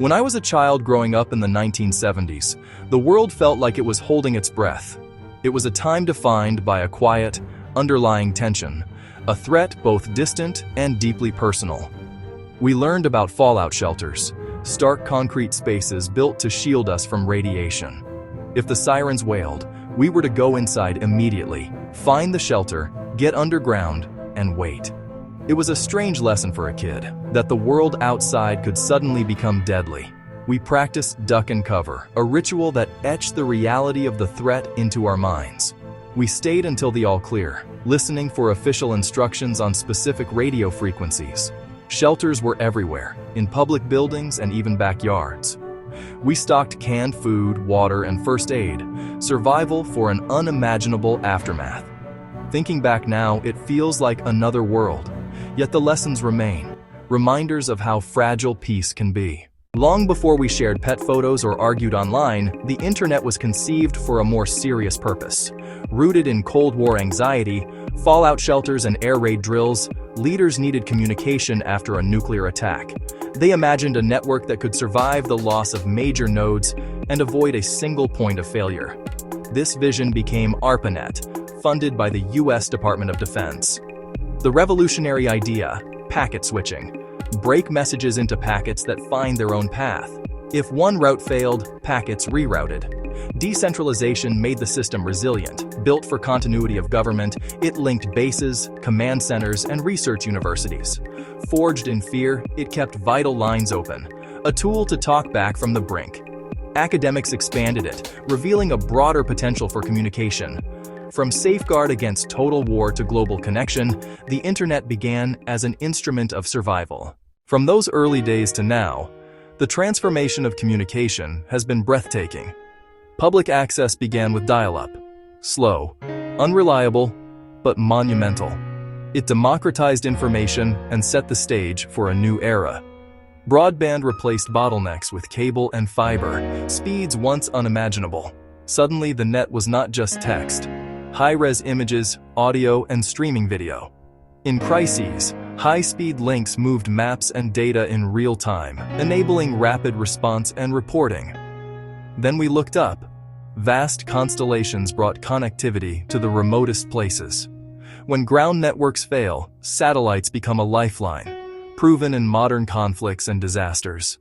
When I was a child growing up in the 1970s, the world felt like it was holding its breath. It was a time defined by a quiet, underlying tension, a threat both distant and deeply personal. We learned about fallout shelters, stark concrete spaces built to shield us from radiation. If the sirens wailed, we were to go inside immediately, find the shelter, get underground, and wait. It was a strange lesson for a kid, that the world outside could suddenly become deadly. We practiced duck and cover, a ritual that etched the reality of the threat into our minds. We stayed until the all clear, listening for official instructions on specific radio frequencies. Shelters were everywhere, in public buildings and even backyards. We stocked canned food, water, and first aid, survival for an unimaginable aftermath. Thinking back now, it feels like another world. Yet the lessons remain, reminders of how fragile peace can be. Long before we shared pet photos or argued online, the internet was conceived for a more serious purpose. Rooted in Cold War anxiety, fallout shelters and air raid drills, leaders needed communication after a nuclear attack. They imagined a network that could survive the loss of major nodes and avoid a single point of failure. This vision became ARPANET, funded by the US Department of Defense. The revolutionary idea, packet switching. Break messages into packets that find their own path. If one route failed, packets rerouted. Decentralization made the system resilient. Built for continuity of government, it linked bases, command centers, and research universities. Forged in fear, it kept vital lines open, a tool to talk back from the brink. Academics expanded it, revealing a broader potential for communication. From safeguard against total war to global connection, the internet began as an instrument of survival. From those early days to now, the transformation of communication has been breathtaking. Public access began with dial-up. Slow, unreliable, but monumental. It democratized information and set the stage for a new era. Broadband replaced bottlenecks with cable and fiber, speeds once unimaginable. Suddenly, the net was not just text. High-res images, audio, and streaming video. In crises, high-speed links moved maps and data in real time, enabling rapid response and reporting. Then we looked up. Vast constellations brought connectivity to the remotest places. When ground networks fail, satellites become a lifeline, proven in modern conflicts and disasters.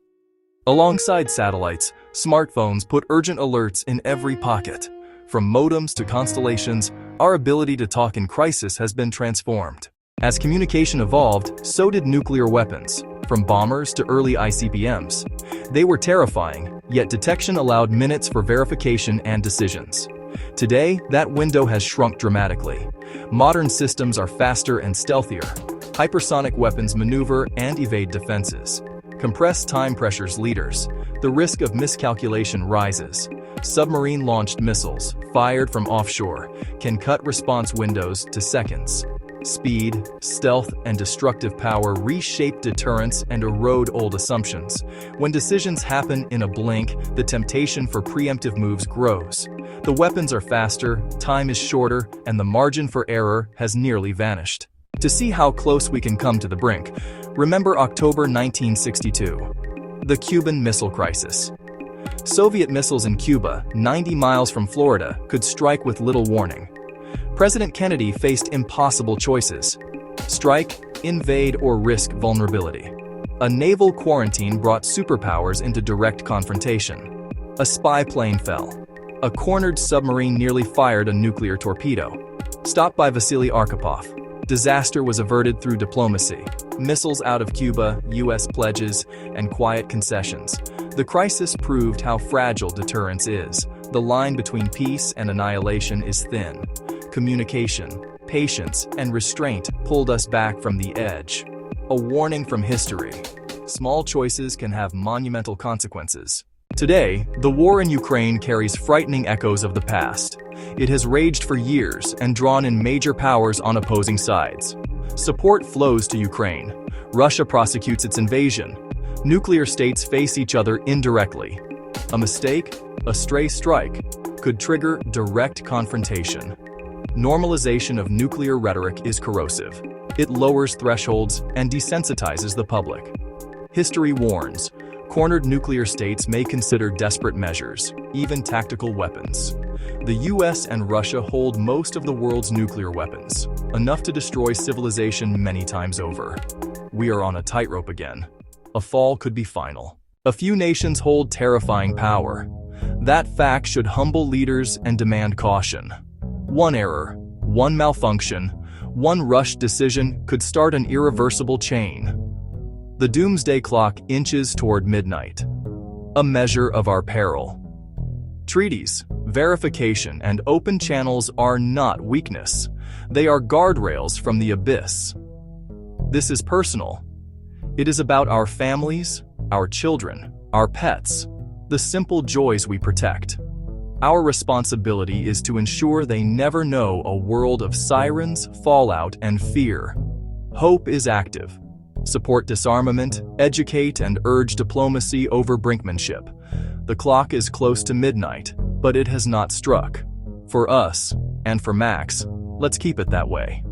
Alongside satellites, smartphones put urgent alerts in every pocket. From modems to constellations, our ability to talk in crisis has been transformed. As communication evolved, so did nuclear weapons, from bombers to early ICBMs. They were terrifying, yet detection allowed minutes for verification and decisions. Today, that window has shrunk dramatically. Modern systems are faster and stealthier. Hypersonic weapons maneuver and evade defenses. Compressed time pressures leaders. The risk of miscalculation rises. Submarine-launched missiles, fired from offshore, can cut response windows to seconds. Speed, stealth, and destructive power reshape deterrence and erode old assumptions. When decisions happen in a blink, the temptation for preemptive moves grows. The weapons are faster, time is shorter, and the margin for error has nearly vanished. To see how close we can come to the brink, remember October 1962, the Cuban Missile Crisis. Soviet missiles in Cuba, 90 miles from Florida, could strike with little warning. President Kennedy faced impossible choices: strike, invade, or risk vulnerability. A naval quarantine brought superpowers into direct confrontation. A spy plane fell. A cornered submarine nearly fired a nuclear torpedo. Stopped by Vasily Arkhipov. Disaster was averted through diplomacy. Missiles out of Cuba, US pledges, and quiet concessions. The crisis proved how fragile deterrence is. The line between peace and annihilation is thin. Communication, patience, and restraint pulled us back from the edge. A warning from history. Small choices can have monumental consequences. Today, the war in Ukraine carries frightening echoes of the past. It has raged for years and drawn in major powers on opposing sides. Support flows to Ukraine. Russia prosecutes its invasion. Nuclear states face each other indirectly. A mistake, a stray strike, could trigger direct confrontation. Normalization of nuclear rhetoric is corrosive. It lowers thresholds and desensitizes the public. History warns, Cornered nuclear states may consider desperate measures, even tactical weapons. The US and Russia hold most of the world's nuclear weapons, enough to destroy civilization many times over. We are on a tightrope again. A fall could be final. A few nations hold terrifying power. That fact should humble leaders and demand caution. One error, one malfunction, one rushed decision could start an irreversible chain. The doomsday clock inches toward midnight, a measure of our peril. Treaties, verification, and open channels are not weakness. They are guardrails from the abyss. This is personal. It is about our families, our children, our pets, the simple joys we protect. Our responsibility is to ensure they never know a world of sirens, fallout, and fear. Hope is active. Support disarmament, educate, and urge diplomacy over brinkmanship. The clock is close to midnight, but it has not struck. For us, and for Max, let's keep it that way.